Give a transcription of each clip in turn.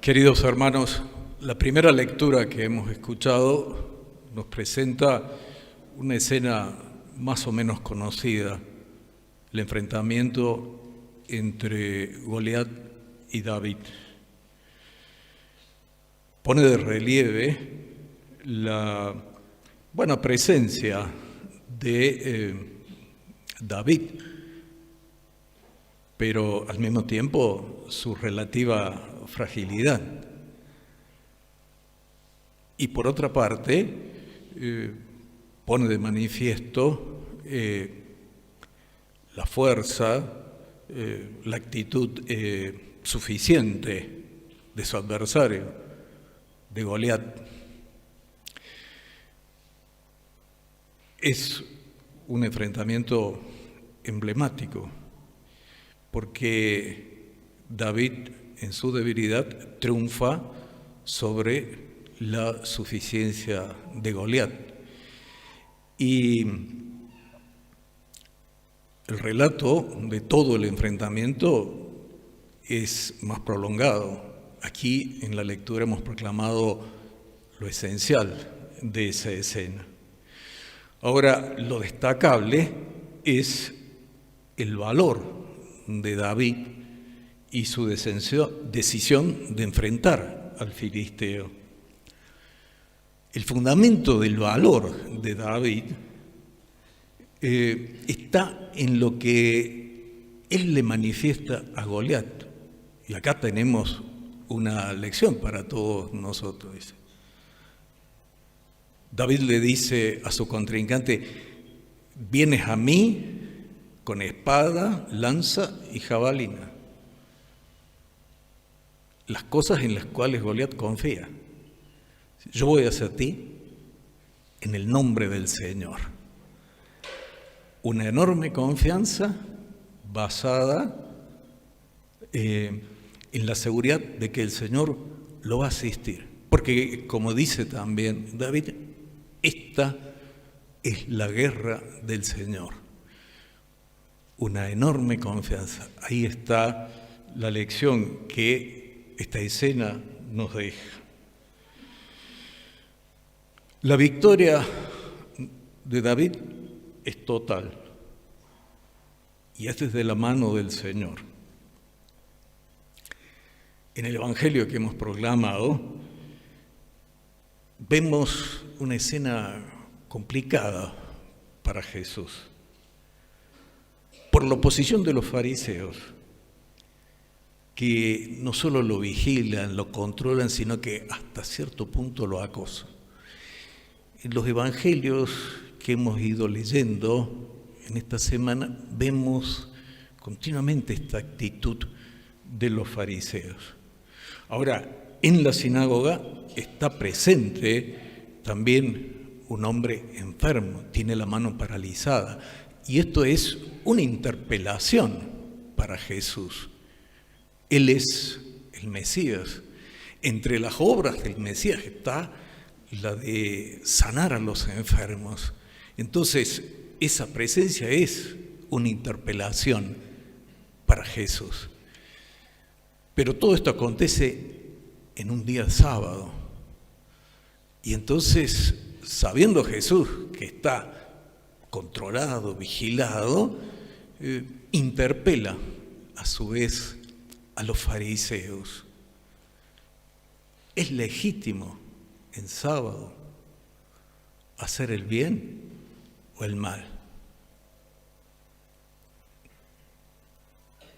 Queridos hermanos, la primera lectura que hemos escuchado nos presenta una escena más o menos conocida, el enfrentamiento entre Goliat y David. Pone de relieve la buena presencia de David, pero al mismo tiempo su relativa fragilidad. Y por otra parte, pone de manifiesto la fuerza, la actitud suficiente de su adversario, de Goliat. Es un enfrentamiento emblemático, porque David, en su debilidad, triunfa sobre la suficiencia de Goliat. Y el relato de todo el enfrentamiento es más prolongado. Aquí en la lectura hemos proclamado lo esencial de esa escena. Ahora, lo destacable es el valor de David y su decisión de enfrentar al filisteo. El fundamento del valor de David está en lo que él le manifiesta a Goliat. Y acá tenemos una lección para todos nosotros. David le dice a su contrincante: vienes a mí con espada, lanza y jabalina. Las cosas en las cuales Goliat confía. Yo voy hacia ti en el nombre del Señor. Una enorme confianza basada en la seguridad de que el Señor lo va a asistir. Porque, como dice también David, esta es la guerra del Señor. Una enorme confianza. Ahí está la lección que esta escena nos deja. La victoria de David es total y es desde la mano del Señor. En el Evangelio que hemos proclamado vemos una escena complicada para Jesús por la oposición de los fariseos, que no solo lo vigilan, lo controlan, sino que hasta cierto punto lo acosan. En los evangelios que hemos ido leyendo en esta semana vemos continuamente esta actitud de los fariseos. Ahora, en la sinagoga está presente también un hombre enfermo, tiene la mano paralizada, y esto es una interpelación para Jesús. Él es el Mesías. Entre las obras del Mesías está la de sanar a los enfermos. Entonces, esa presencia es una interpelación para Jesús. Pero todo esto acontece en un día sábado. Y entonces, sabiendo Jesús que está controlado, vigilado, interpela a su vez a los fariseos. ¿Es legítimo en sábado hacer el bien o el mal?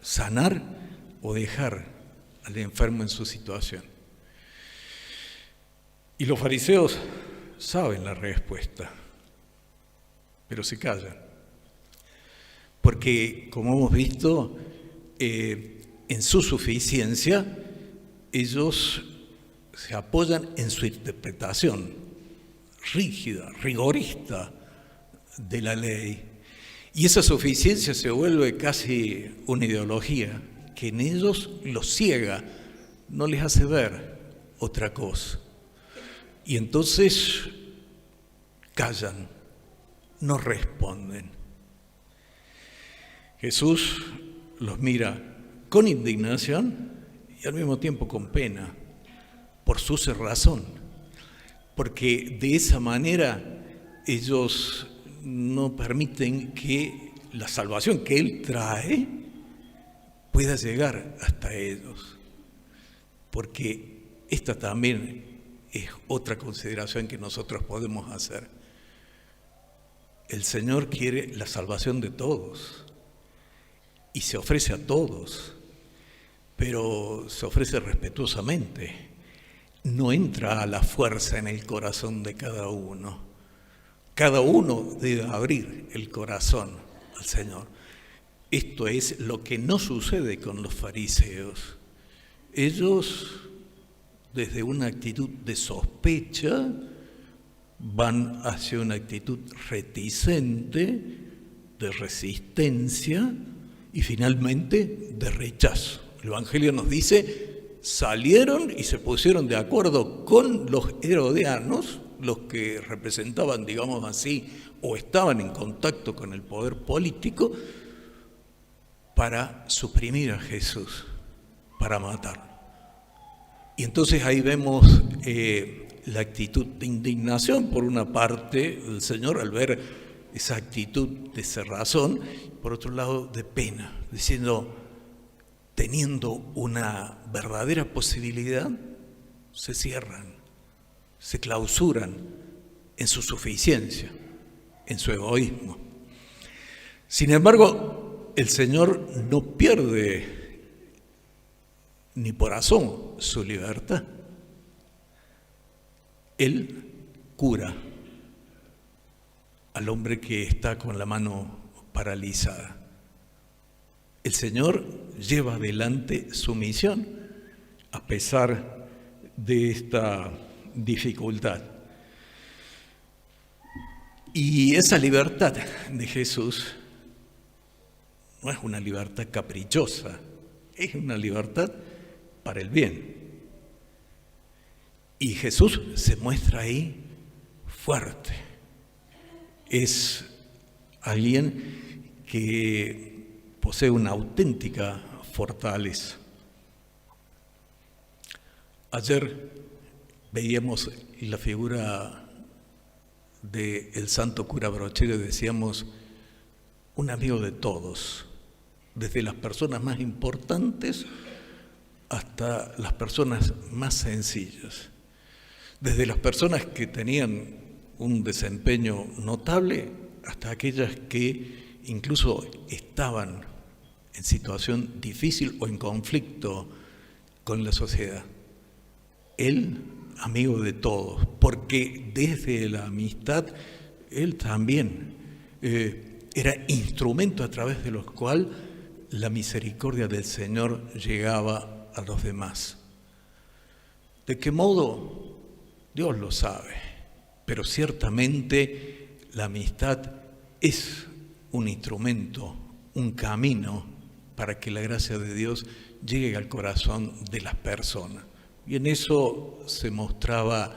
¿Sanar o dejar al enfermo en su situación? Y los fariseos saben la respuesta, pero se callan. Porque, como hemos visto, en su suficiencia, ellos se apoyan en su interpretación rígida, rigorista de la ley. Y esa suficiencia se vuelve casi una ideología que en ellos los ciega, no les hace ver otra cosa. Y entonces callan, no responden. Jesús los mira con indignación y al mismo tiempo con pena, por su cerrazón, porque de esa manera ellos no permiten que la salvación que Él trae pueda llegar hasta ellos, porque esta también es otra consideración que nosotros podemos hacer. El Señor quiere la salvación de todos y se ofrece a todos, pero se ofrece respetuosamente. No entra a la fuerza en el corazón de cada uno. Cada uno debe abrir el corazón al Señor. Esto es lo que no sucede con los fariseos. Ellos, desde una actitud de sospecha, van hacia una actitud reticente, de resistencia y finalmente de rechazo. El Evangelio nos dice, salieron y se pusieron de acuerdo con los herodianos, los que representaban, digamos así, o estaban en contacto con el poder político, para suprimir a Jesús, para matarlo. Y entonces ahí vemos la actitud de indignación por una parte del Señor al ver esa actitud de cerrazón, por otro lado de pena, diciendo, teniendo una verdadera posibilidad, se cierran, se clausuran en su suficiencia, en su egoísmo. Sin embargo, el Señor no pierde ni por asomo su libertad. Él cura al hombre que está con la mano paralizada. El Señor lleva adelante su misión a pesar de esta dificultad. Y esa libertad de Jesús no es una libertad caprichosa, es una libertad para el bien. Y Jesús se muestra ahí fuerte. Es alguien que posee una auténtica fortaleza. Ayer veíamos la figura del santo cura Brochero y decíamos, un amigo de todos, desde las personas más importantes hasta las personas más sencillas, desde las personas que tenían un desempeño notable hasta aquellas que incluso estaban en situación difícil o en conflicto con la sociedad. Él, amigo de todos, porque desde la amistad, él también era instrumento a través de los cuales la misericordia del Señor llegaba a los demás. ¿De qué modo? Dios lo sabe, pero ciertamente la amistad es un instrumento, un camino para que la gracia de Dios llegue al corazón de las personas. Y en eso se mostraba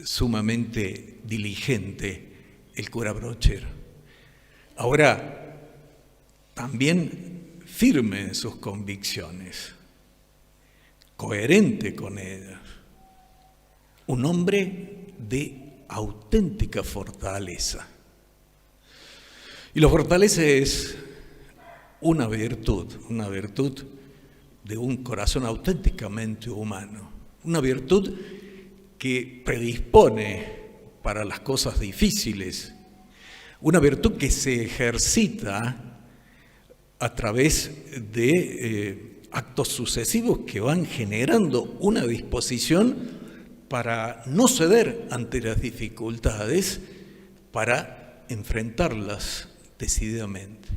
sumamente diligente el cura Brochero. Ahora, también firme en sus convicciones, coherente con ellas, un hombre de auténtica fortaleza. Y la fortaleza es una virtud de un corazón auténticamente humano, una virtud que predispone para las cosas difíciles, una virtud que se ejercita a través de actos sucesivos que van generando una disposición para no ceder ante las dificultades, para enfrentarlas decididamente.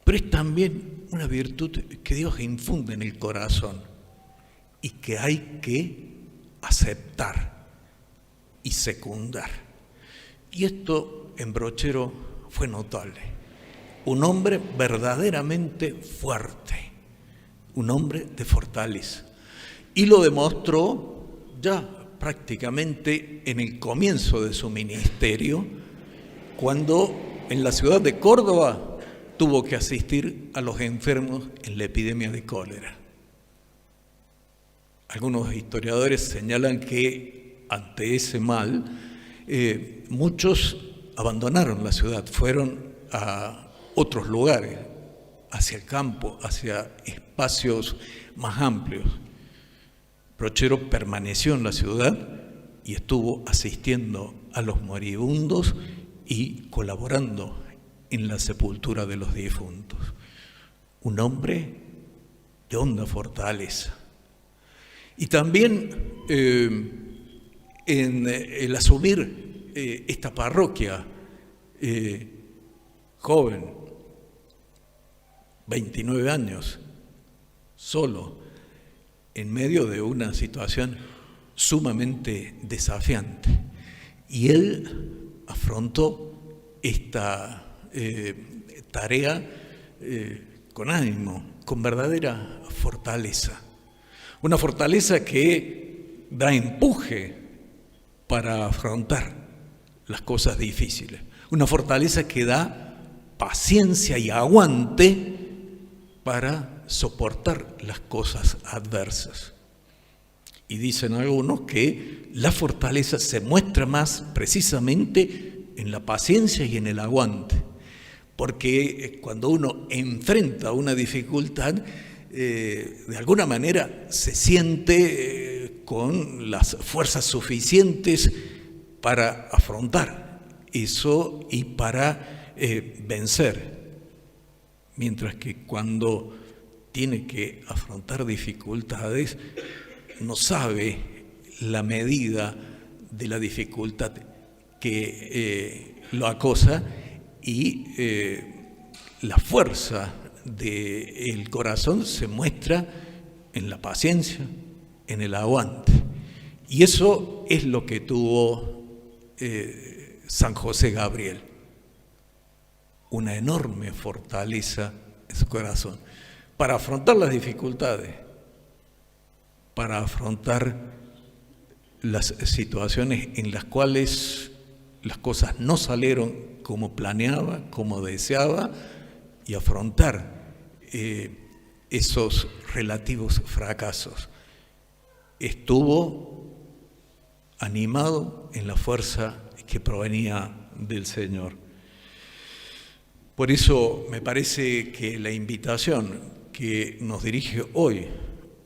Pero es también una virtud que Dios infunde en el corazón y que hay que aceptar y secundar. Y esto en Brochero fue notable. Un hombre verdaderamente fuerte, un hombre de fortaleza. Y lo demostró ya prácticamente en el comienzo de su ministerio, cuando en la ciudad de Córdoba tuvo que asistir a los enfermos en la epidemia de cólera. Algunos historiadores señalan que ante ese mal, muchos abandonaron la ciudad, fueron a otros lugares, hacia el campo, hacia espacios más amplios. Brochero permaneció en la ciudad y estuvo asistiendo a los moribundos y colaborando en la sepultura de los difuntos. Un hombre de honda fortaleza. Y también en el asumir esta parroquia, joven, 29 años, solo, en medio de una situación sumamente desafiante. Y él afrontó esta tarea con ánimo, con verdadera fortaleza. Una fortaleza que da empuje para afrontar las cosas difíciles. Una fortaleza que da paciencia y aguante para soportar las cosas adversas. Y dicen algunos que la fortaleza se muestra más precisamente en la paciencia y en el aguante, porque cuando uno enfrenta una dificultad, de alguna manera se siente con las fuerzas suficientes para afrontar eso y para vencer. Mientras que cuando tiene que afrontar dificultades, no sabe la medida de la dificultad que lo acosa y la fuerza del corazón se muestra en la paciencia, en el aguante. Y eso es lo que tuvo San José Gabriel. Una enorme fortaleza en su corazón para afrontar las dificultades, para afrontar las situaciones en las cuales las cosas no salieron como planeaba, como deseaba, y afrontar esos relativos fracasos. Estuvo animado en la fuerza que provenía del Señor. Por eso me parece que la invitación que nos dirige hoy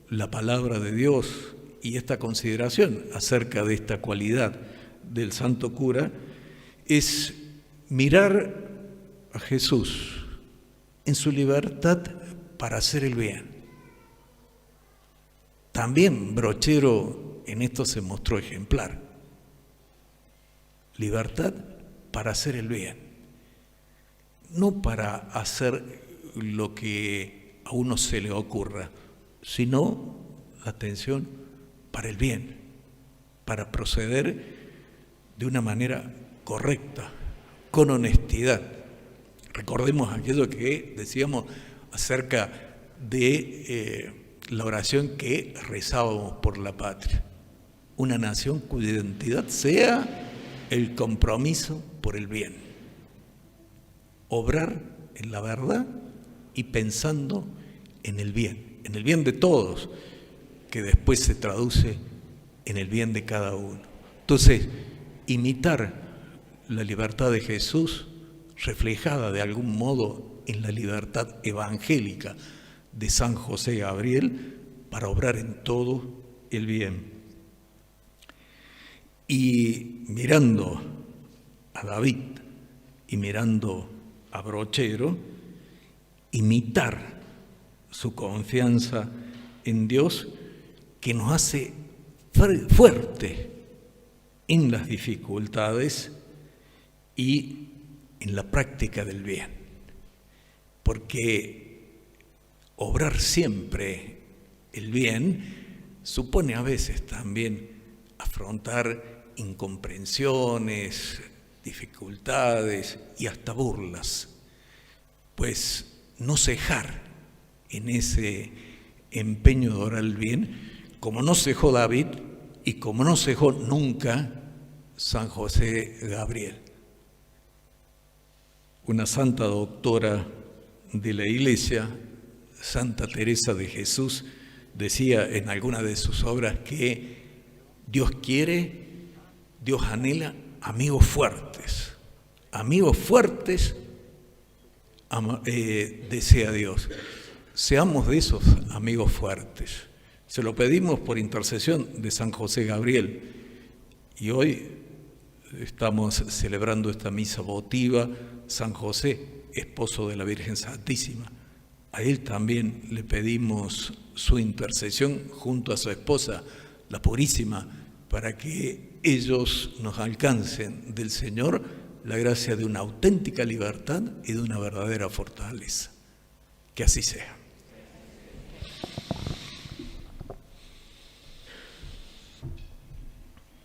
la palabra de Dios y esta consideración acerca de esta cualidad del santo cura es mirar a Jesús en su libertad para hacer el bien. También Brochero en esto se mostró ejemplar. Libertad para hacer el bien. No para hacer lo que a uno se le ocurra, sino, atención, para el bien, para proceder de una manera correcta, con honestidad. Recordemos aquello que decíamos acerca de la oración que rezábamos por la patria. Una nación cuya identidad sea el compromiso por el bien. Obrar en la verdad y pensando en el bien de todos, que después se traduce en el bien de cada uno. Entonces, imitar la libertad de Jesús, reflejada de algún modo en la libertad evangélica de San José Gabriel, para obrar en todo el bien. Y mirando a David y mirando a Brochero, imitar su confianza en Dios, que nos hace fuerte en las dificultades y en la práctica del bien. Porque obrar siempre el bien supone a veces también afrontar incomprensiones, dificultades y hasta burlas, pues no cejar en ese empeño de orar el bien, como no cejó David y como no cejó nunca San José Gabriel. Una santa doctora de la Iglesia, Santa Teresa de Jesús, decía en alguna de sus obras que Dios quiere, Dios anhela amigos fuertes. Amigos fuertes desea Dios. Seamos de esos amigos fuertes. Se lo pedimos por intercesión de San José Gabriel. Y hoy estamos celebrando esta misa votiva, San José, esposo de la Virgen Santísima. A él también le pedimos su intercesión junto a su esposa, la Purísima, para que ellos nos alcancen del Señor la gracia de una auténtica libertad y de una verdadera fortaleza. Que así sea.